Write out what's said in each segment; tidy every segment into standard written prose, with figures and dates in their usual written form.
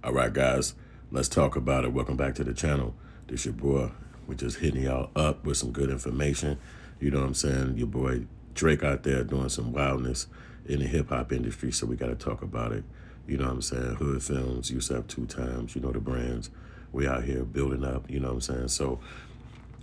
All right, guys, let's talk about it. Welcome back to the channel. This your boy. We're just hitting y'all up with some good information. You know what I'm saying? Your boy Drake out there doing some wildness in the hip hop industry, so we got to talk about it. You know what I'm saying? Hood Films, Yusef 2 times, you know the brands. We out here building up, you know what I'm saying? So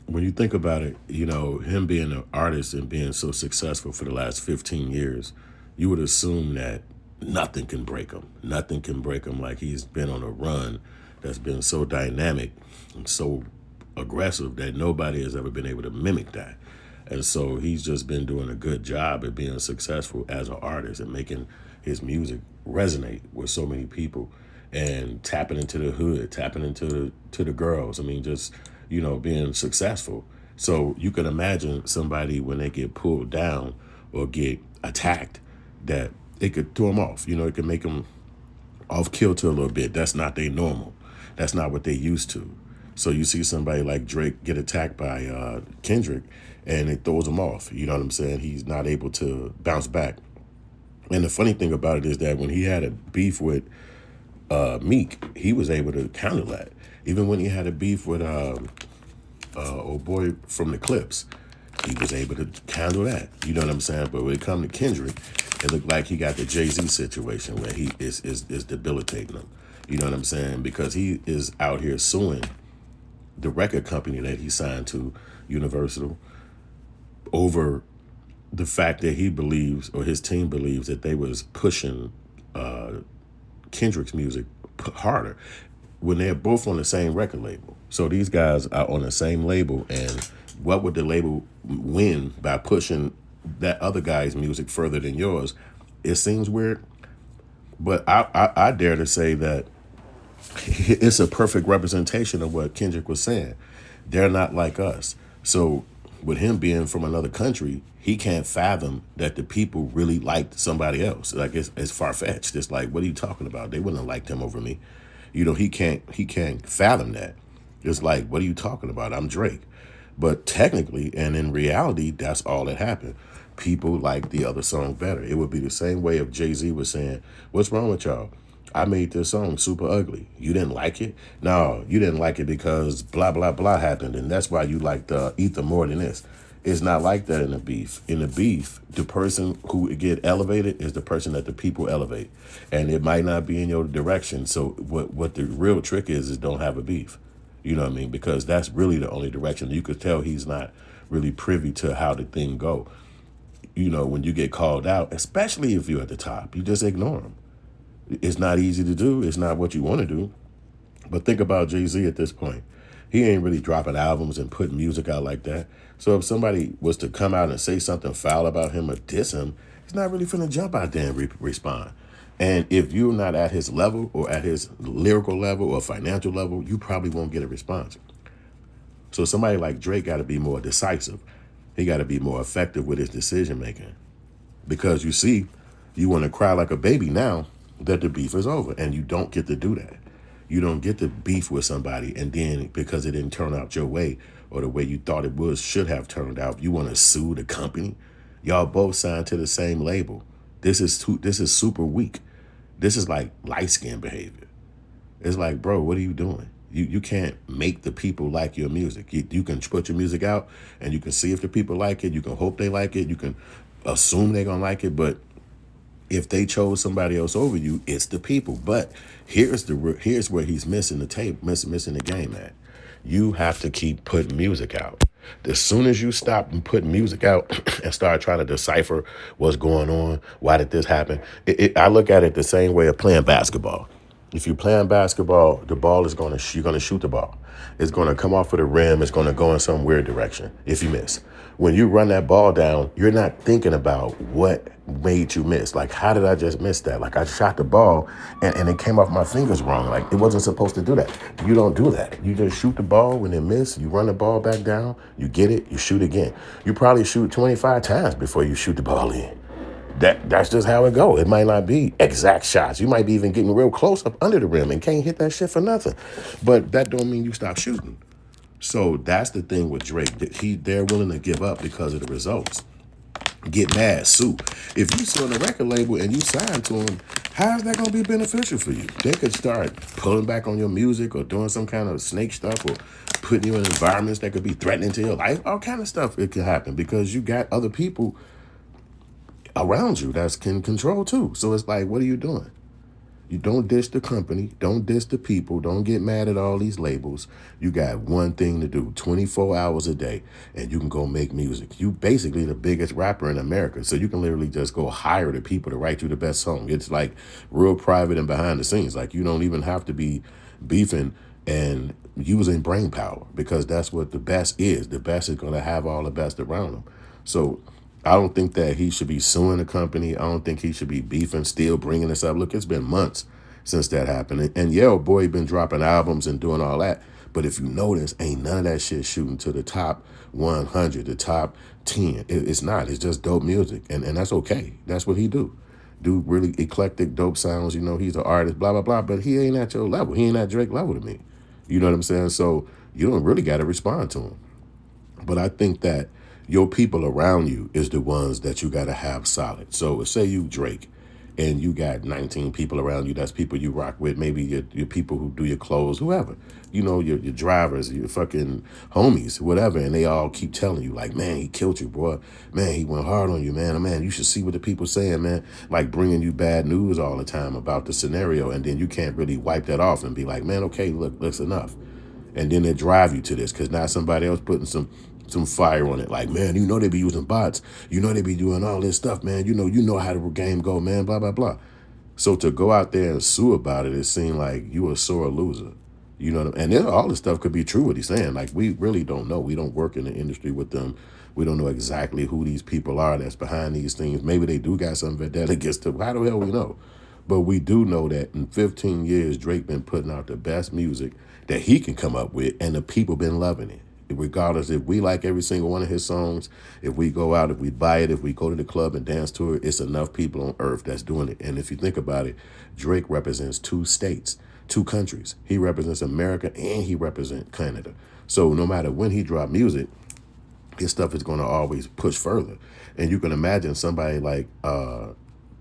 when you think about it, you know, him being an artist and being so successful for the last 15 years, you would assume that nothing can break him. Nothing can break him. Like, he's been on a run that's been so dynamic and so aggressive that nobody has ever been able to mimic that. And so he's just been doing a good job at being successful as an artist and making his music resonate with so many people and tapping into the hood, tapping into the girls. I mean, just, you know, being successful. So you can imagine somebody when they get pulled down or get attacked, that it could throw them off. You know, it could make them off kilter a little bit. That's not their normal. That's not what they used to. So you see somebody like Drake get attacked by Kendrick, and it throws him off. You know what I'm saying? He's not able to bounce back. And the funny thing about it is that when he had a beef with Meek, he was able to counter that. Even when he had a beef with old boy from the Clips, he was able to handle that. You know what I'm saying? But when it comes to Kendrick, it looked like he got the Jay-Z situation where he is debilitating him. You know what I'm saying? Because he is out here suing the record company that he signed to, Universal, over the fact that he believes, or his team believes, that they was pushing Kendrick's music harder when they're both on the same record label. So these guys are on the same label, and what would the label win by pushing that other guy's music further than yours? It seems weird, but I dare to say that it's a perfect representation of what Kendrick was saying. They're not like us. So with him being from another country, he can't fathom that the people really liked somebody else. Like, it's far-fetched. It's like, what are you talking about? They wouldn't have liked him over me. You know, he can't fathom that. It's like, what are you talking about? I'm Drake. But technically and in reality, that's all that happened. People like the other song better. It would be the same way if Jay-Z was saying, what's wrong with y'all? I made this song super ugly. You didn't like it? No, you didn't like it because blah, blah, blah happened. And that's why you liked Ether more than this. It's not like that in the beef. In the beef, the person who get elevated is the person that the people elevate. And it might not be in your direction. So what the real trick is don't have a beef. You know what I mean? Because that's really the only direction. You could tell he's not really privy to how the thing go. You know, when you get called out, especially if you're at the top, you just ignore them. It's not easy to do. It's not what you want to do. But think about Jay-Z at this point. He ain't really dropping albums and putting music out like that. So if somebody was to come out and say something foul about him or diss him, he's not really finna jump out there and respond. And if you're not at his level or at his lyrical level or financial level, you probably won't get a response. So somebody like Drake got to be more decisive. He got to be more effective with his decision making. Because you see, you want to cry like a baby now that the beef is over, and you don't get to do that. You don't get to beef with somebody, and then because it didn't turn out your way or the way you thought it should have turned out, you want to sue the company. Y'all both signed to the same label. This is super weak. This is like light skin behavior. It's like, bro, what are you doing? You can't make the people like your music. You can put your music out, and you can see if the people like it. You can hope they like it. You can assume they're gonna like it, but if they chose somebody else over you, it's the people. But here's where he's missing the game at. You have to keep putting music out. As soon as you stop and put music out and start trying to decipher what's going on, why did this happen? I look at it the same way of playing basketball. If you're playing basketball, the ball is you're gonna shoot the ball. It's gonna come off of the rim. It's gonna go in some weird direction if you miss. When you run that ball down, you're not thinking about what made you miss. Like, how did I just miss that? Like, I shot the ball and it came off my fingers wrong. Like, it wasn't supposed to do that. You don't do that. You just shoot the ball. When it miss, you run the ball back down, you get it, you shoot again. You probably shoot 25 times before you shoot the ball in. That's just how it go. It might not be exact shots. You might be even getting real close up under the rim and can't hit that shit for nothing. But that don't mean you stop shooting. So that's the thing with Drake. They're willing to give up because of the results. get mad, sue. If you sue on a record label and you sign to them, how is that going to be beneficial for you? They could start pulling back on your music or doing some kind of snake stuff or putting you in environments that could be threatening to your life. All kind of stuff it could happen because you got other people around you that can control too. So it's like, what are you doing? You don't dish the company, don't dish the people, don't get mad at all these labels. You got one thing to do 24 hours a day, and you can go make music. You basically the biggest rapper in America, so you can literally just go hire the people to write you the best song. It's like real private and behind the scenes. Like you don't even have to be beefing and using brain power because that's what the best is. The best is going to have all the best around them. So I don't think that he should be suing the company. I don't think he should be beefing, still bringing this up. Look, it's been months since that happened. And yeah, boy, been dropping albums and doing all that. But if you notice, ain't none of that shit shooting to the top 100, the top 10. It's not. It's just dope music. And that's okay. That's what he do. Do really eclectic, dope sounds. You know, he's an artist, blah, blah, blah. But he ain't at your level. He ain't at Drake level to me. You know what I'm saying? So you don't really got to respond to him. But I think that your people around you is the ones that you got to have solid. So say you Drake and you got 19 people around you. That's people you rock with. Maybe your people who do your clothes, whoever. You know, your drivers, your fucking homies, whatever. And they all keep telling you like, man, he killed you, boy. Man, he went hard on you, man. Man, you should see what the people saying, man. Like bringing you bad news all the time about the scenario. And then you can't really wipe that off and be like, man, okay, look, that's enough. And then they drive you to this because now somebody else putting some fire on it. Like, man, you know they be using bots. You know they be doing all this stuff, man. You know how the game go, man, blah, blah, blah. So to go out there and sue about it, it seemed like you a sore loser. You know what I mean? And then all this stuff could be true what he's saying. Like, we really don't know. We don't work in the industry with them. We don't know exactly who these people are that's behind these things. Maybe they do got some vendetta against them. How the hell we know? But we do know that in 15 years, Drake been putting out the best music that he can come up with, and the people been loving it. Regardless if we like every single one of his songs, if we go out, if we buy it, if we go to the club and dance to it, it's enough people on earth that's doing it. And if you think about it, Drake represents two states, two countries. He represents America and he represents Canada. So no matter when he drop music, his stuff is going to always push further. And you can imagine somebody like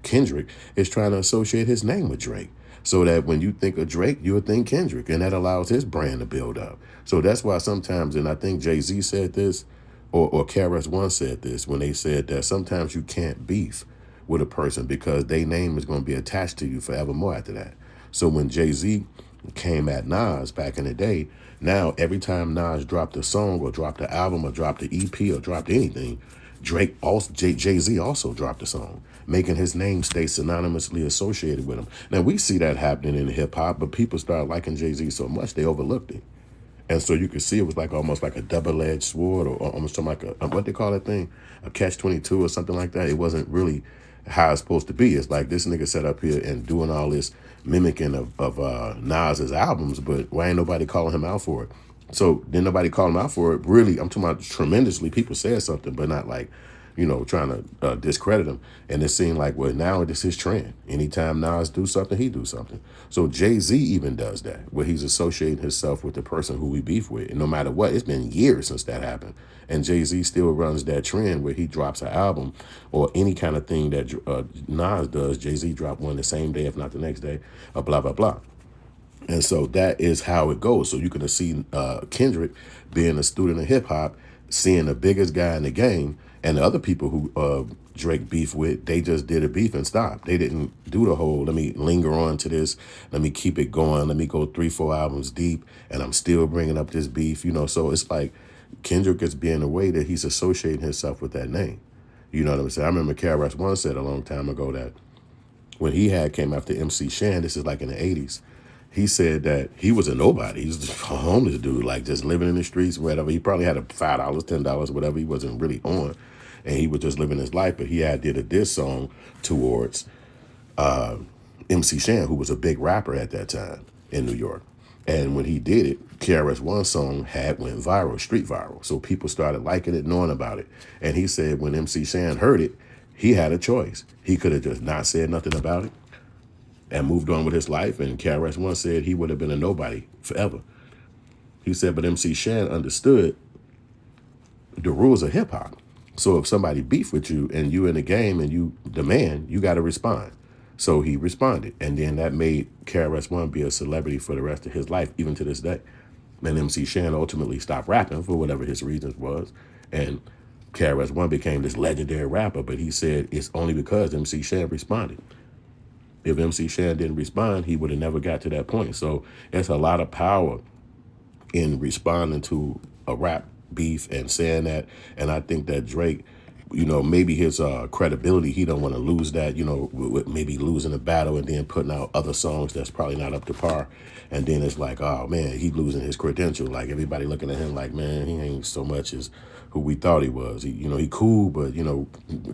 Kendrick is trying to associate his name with Drake. So that when you think of Drake, you'll think Kendrick. And that allows his brand to build up. So that's why sometimes, and I think Jay-Z said this, or KRS-One said this, when they said that sometimes you can't beef with a person because their name is going to be attached to you forevermore after that. So when Jay-Z came at Nas back in the day, now every time Nas dropped a song or dropped an album or dropped an EP or dropped anything, Drake also Jay-Z also dropped a song, making his name stay synonymously associated with him. Now we see that happening in hip hop, but people started liking Jay-Z so much they overlooked it. And so you could see it was like almost like a double-edged sword or almost something like what they call that thing? A catch-22 or something like that. It wasn't really how it's supposed to be. It's like this nigga set up here and doing all this mimicking of Nas's albums, but why ain't nobody calling him out for it? So then nobody called him out for it. Really, I'm talking about tremendously. People said something, but not like, trying to discredit him. And it seemed like, well, now it's his trend. Anytime Nas do something, he do something. So Jay-Z even does that, where he's associating himself with the person who we beef with. And no matter what, it's been years since that happened. And Jay-Z still runs that trend where he drops an album or any kind of thing that Nas does. Jay-Z drop one the same day, if not the next day, or blah, blah, blah. And so that is how it goes. So you can see Kendrick being a student of hip hop, seeing the biggest guy in the game, and the other people who Drake beef with, they just did a beef and stopped. They didn't do the whole, let me linger on to this, let me keep it going, let me go 3-4 albums deep, and I'm still bringing up this beef, So it's like Kendrick is being a way that he's associating himself with that name. You know what I'm saying? I remember KRS-One said a long time ago that when he came after MC Shan, this is like in the 80s, he said that he was a nobody. He was just a homeless dude, like just living in the streets, whatever. He probably had a $5, $10, whatever. He wasn't really on, and he was just living his life. But he did a diss song towards MC Shan, who was a big rapper at that time in New York. And when he did it, KRS-One song went viral, street viral. So people started liking it, knowing about it. And he said when MC Shan heard it, he had a choice. He could have just not said nothing about it and moved on with his life. And KRS-One said he would have been a nobody forever. He said, but MC Shan understood the rules of hip hop. So if somebody beef with you and you in the game and you demand, you got to respond. So he responded, and then that made KRS-One be a celebrity for the rest of his life, even to this day. And MC Shan ultimately stopped rapping for whatever his reasons was, and KRS-One became this legendary rapper. But he said it's only because MC Shan responded. If MC Shan didn't respond, he would have never got to that point. So it's a lot of power in responding to a rap beef and saying that. And I think that Drake, maybe his credibility, he don't want to lose that, with maybe losing a battle and then putting out other songs that's probably not up to par. And then it's like, oh man, he losing his credential. Like everybody looking at him like, man, he ain't so much as who we thought he was. He cool, but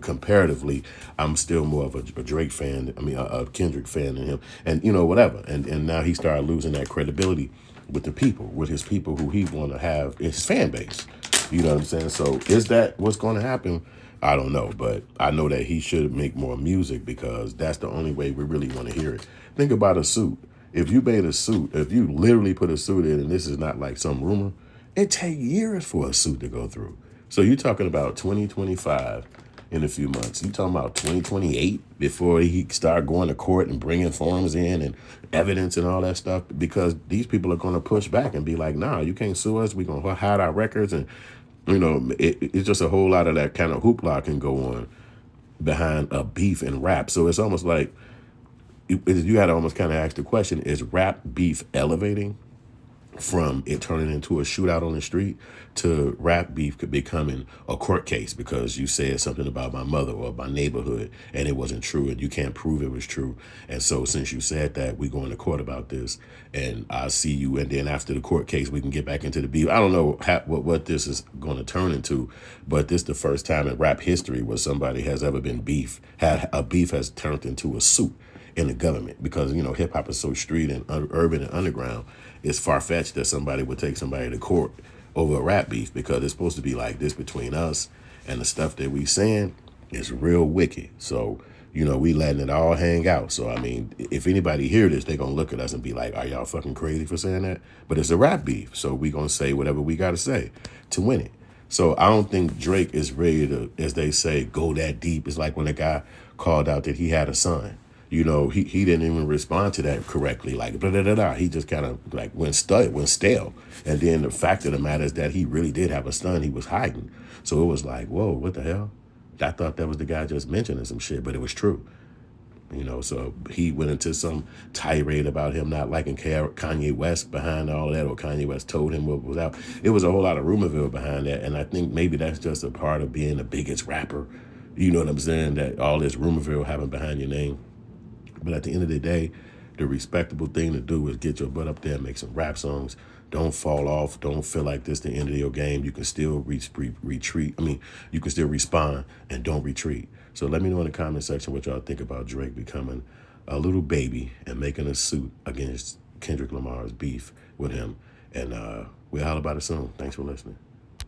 comparatively, I'm still more of a Drake fan. I mean, a Kendrick fan than him, and whatever. And now he started losing that credibility with the people, with his people who he want to have his fan base. You know what I'm saying? So is that what's going to happen? I don't know, but I know that he should make more music because that's the only way we really want to hear it. Think about a suit. If you made a suit, if you literally put a suit in, and this is not like some rumor, it take years for a suit to go through. So you're talking about 2025 in a few months. You talking about 2028 before he start going to court and bringing forms in and evidence and all that stuff, because these people are going to push back and be like, nah, you can't sue us. We're going to hide our records. And, it's just a whole lot of that kind of hoopla can go on behind a beef and rap. So it's almost like you had to almost kind of ask the question, is rap beef elevating from it turning into a shootout on the street to rap beef could becoming a court case because you said something about my mother or my neighborhood and it wasn't true and you can't prove it was true. And so since you said that, we going to court about this and I'll see you. And then after the court case, we can get back into the beef. I don't know what this is going to turn into, but this is the first time in rap history where somebody has ever been had a beef has turned into a suit in the government, because hip hop is so street and urban and underground. It's far-fetched that somebody would take somebody to court over a rap beef, because it's supposed to be like this between us, and the stuff that we saying is real wicked. So we letting it all hang out. So I mean, if anybody hear this, they gonna look at us and be like, are y'all fucking crazy for saying that? But it's a rap beef, so we gonna say whatever we gotta say to win it. So I don't think Drake is ready to, as they say, go that deep. It's like when a guy called out that he had a son. He didn't even respond to that correctly. Like, blah, blah, blah, blah. He just kind of like went stale. And then the fact of the matter is that he really did have a son he was hiding. So it was like, whoa, what the hell? I thought that was the guy just mentioning some shit, but it was true. So he went into some tirade about him not liking Kanye West behind all that, or Kanye West told him what was out. It was a whole lot of rumorville behind that. And I think maybe that's just a part of being the biggest rapper. You know what I'm saying? That all this rumorville having behind your name. But at the end of the day, the respectable thing to do is get your butt up there and make some rap songs. Don't fall off. Don't feel like this the end of your game. You can still retreat. You can still respond and don't retreat. So let me know in the comment section what y'all think about Drake becoming a little baby and making a suit against Kendrick Lamar's beef with him. And we'll holler about it soon. Thanks for listening.